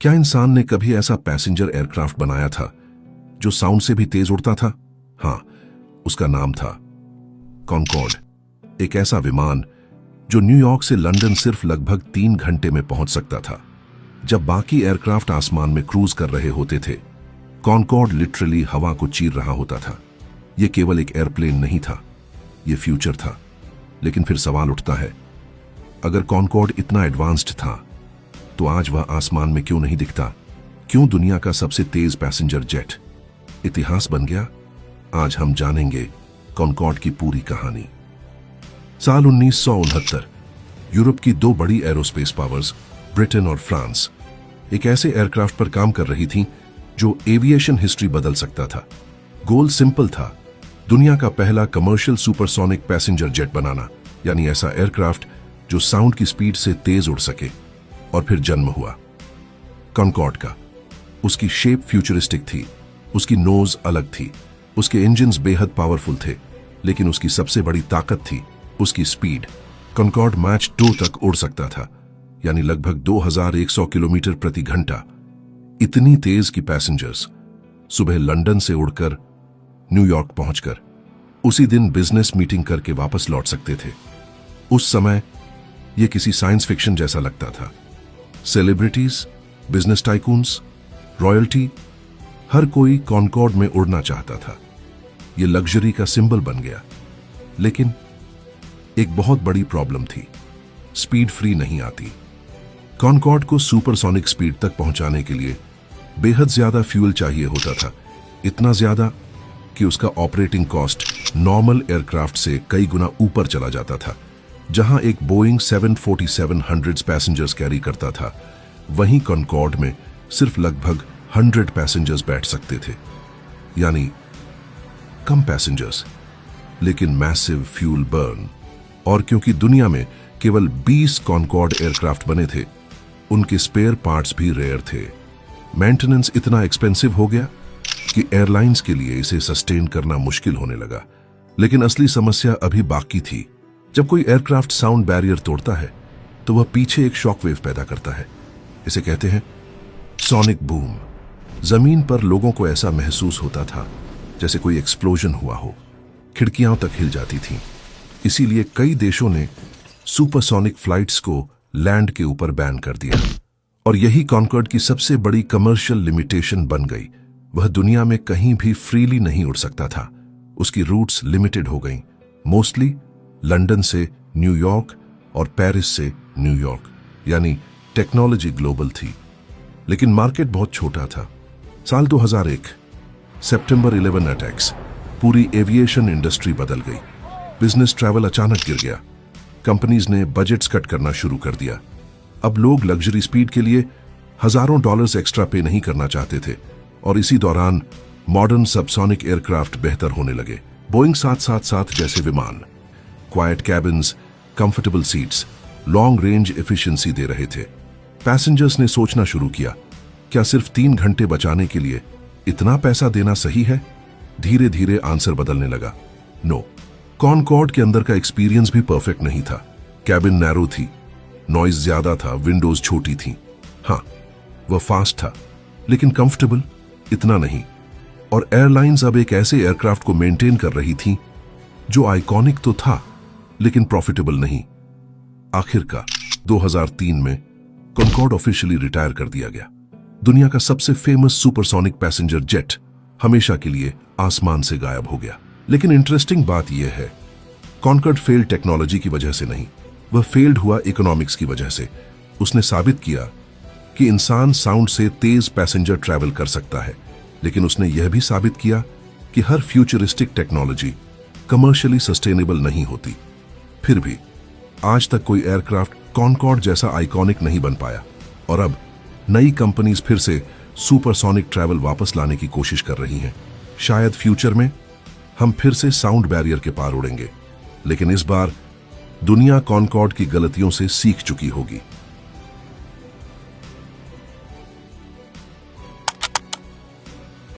क्या इंसान ने कभी ऐसा पैसेंजर एयरक्राफ्ट बनाया था जो साउंड से भी तेज उड़ता था? हाँ, उसका नाम था कॉनकॉर्ड। एक ऐसा विमान जो न्यूयॉर्क से लंदन सिर्फ लगभग 3 घंटे में पहुंच सकता था। जब बाकी एयरक्राफ्ट आसमान में क्रूज कर रहे होते थे, कॉनकॉर्ड लिटरली हवा को चीर रहा होता था। यह केवल एक एयरप्लेन नहीं था, यह फ्यूचर था। लेकिन फिर सवाल उठता है, अगर कॉनकॉर्ड इतना एडवांस्ड था तो आज वह आसमान में क्यों नहीं दिखता? क्यों दुनिया का सबसे तेज पैसेंजर जेट इतिहास बन गया? आज हम जानेंगे कॉनकॉर्ड की पूरी कहानी। साल 1969 यूरोप की 2 बड़ी एरोस्पेस पावर्स ब्रिटेन और फ्रांस एक ऐसे एयरक्राफ्ट पर काम कर रही थीं जो एविएशन हिस्ट्री बदल सकता था। गोल सिंपल था, दुनिया का पहला कमर्शियल सुपरसोनिक पैसेंजर जेट बनाना, यानी ऐसा एयरक्राफ्ट जो साउंड की स्पीड से तेज उड़ सके। और फिर जन्म हुआ कॉनकॉर्ड का। उसकी शेप फ्यूचरिस्टिक थी, उसकी नोज अलग थी, उसके इंजन्स बेहद पावरफुल थे, लेकिन उसकी सबसे बड़ी ताकत थी उसकी स्पीड। कॉनकॉर्ड मैच 2 तक उड़ सकता था, यानी लगभग 2100 किलोमीटर प्रति घंटा। इतनी तेज कि पैसेंजर्स सुबह लंदन से उड़कर न्यूयॉर्क पहुंचकर उसी दिन बिजनेस मीटिंग करके वापस लौट सकते थे। उस समय यह किसी साइंस फिक्शन जैसा लगता था। सेलिब्रिटीज, बिजनेस टाइकून्स, रॉयल्टी, हर कोई कॉनकॉर्ड में उड़ना चाहता था। यह लग्जरी का सिंबल बन गया। लेकिन एक बहुत बड़ी प्रॉब्लम थी, स्पीड फ्री नहीं आती। कॉनकॉर्ड को सुपरसोनिक स्पीड तक पहुंचाने के लिए बेहद ज्यादा फ्यूल चाहिए होता था। इतना ज्यादा कि उसका ऑपरेटिंग कॉस्ट नॉर्मल एयरक्राफ्ट से कई गुना ऊपर चला जाता था। जहां एक बोइंग 747 पैसेंजर्स कैरी करता था, वहीं कॉनकॉर्ड में सिर्फ लगभग 100 पैसेंजर्स बैठ सकते थे, यानी कम पैसेंजर्स लेकिन मैसिव फ्यूल बर्न। और क्योंकि दुनिया में केवल 20 कॉनकॉर्ड एयरक्राफ्ट बने थे, उनके स्पेयर पार्ट्स भी रेयर थे। मेंटेनेंस इतना एक्सपेंसिव हो गया कि एयरलाइंस के लिए इसे सस्टेन करना मुश्किल होने लगा। लेकिन असली समस्या अभी बाकी थी। जब कोई एयरक्राफ्ट साउंड बैरियर तोड़ता है तो वह पीछे एक शॉकवेव पैदा करता है। इसे कहते हैं सोनिक बूम। जमीन पर लोगों को ऐसा महसूस होता था जैसे कोई एक्सप्लोजन हुआ हो, खिड़कियां तक हिल जाती थीं। इसीलिए कई देशों ने सुपरसोनिक फ्लाइट्स को लैंड के ऊपर बैन कर दिया। और यही कॉनकॉर्ड की सबसे बड़ी कमर्शियल लिमिटेशन बन गई। वह दुनिया में कहीं भी फ्रीली नहीं उड़ सकता था। उसकी रूट्स लिमिटेड हो गईं, मोस्टली लंदन से न्यूयॉर्क और पेरिस से न्यूयॉर्क, यानी टेक्नोलॉजी ग्लोबल थी लेकिन मार्केट बहुत छोटा था। साल 2001 सितंबर 11 अटैक्स, पूरी एविएशन इंडस्ट्री बदल गई। बिजनेस ट्रैवल अचानक गिर गया। कंपनीज ने बजट्स कट करना शुरू कर दिया। अब लोग लग्जरी स्पीड के लिए हजारों डॉलर्स एक्स्ट्रा पे नहीं करना चाहते थे। और इसी दौरान मॉडर्न सबसोनिक एयरक्राफ्ट बेहतर होने लगे। बोइंग 777 जैसे विमान quiet cabins, comfortable seats, long range efficiency दे रहे थे। पैसेंजर्स ने सोचना शुरू किया, क्या सिर्फ 3 घंटे बचाने के लिए इतना पैसा देना सही है? धीरे धीरे आंसर बदलने लगा, नो। कॉनकॉर्ड के अंदर का एक्सपीरियंस भी परफेक्ट नहीं था। कैबिन नैरो थी, नॉइज ज्यादा था, विंडोज छोटी थी। हाँ, वह फास्ट था लेकिन कंफर्टेबल इतना नहीं। और एयरलाइंस अब एक ऐसे एयरक्राफ्ट को मेंटेन कर रही थी जो आइकॉनिक तो था लेकिन प्रॉफिटेबल नहीं। आखिरकार 2003 में कॉनकॉर्ड ऑफिशियली रिटायर कर दिया गया। दुनिया का सबसे फेमस सुपरसोनिक पैसेंजर जेट हमेशा के लिए आसमान से गायब हो गया। लेकिन इंटरेस्टिंग बात यह है, कॉनकॉर्ड फेल्ड टेक्नोलॉजी की वजह से नहीं, वह फेल्ड हुआ इकोनॉमिक्स की वजह से। उसने साबित किया कि इंसान साउंड से तेज पैसेंजर ट्रैवल कर सकता है, लेकिन उसने यह भी साबित किया कि हर फ्यूचरिस्टिक टेक्नोलॉजी कमर्शियली सस्टेनेबल नहीं होती। फिर भी आज तक कोई एयरक्राफ्ट कॉनकॉर्ड जैसा आइकॉनिक नहीं बन पाया। और अब नई कंपनीज फिर से सुपरसोनिक ट्रैवल वापस लाने की कोशिश कर रही हैं। शायद फ्यूचर में हम फिर से साउंड बैरियर के पार उड़ेंगे, लेकिन इस बार दुनिया कॉनकॉर्ड की गलतियों से सीख चुकी होगी।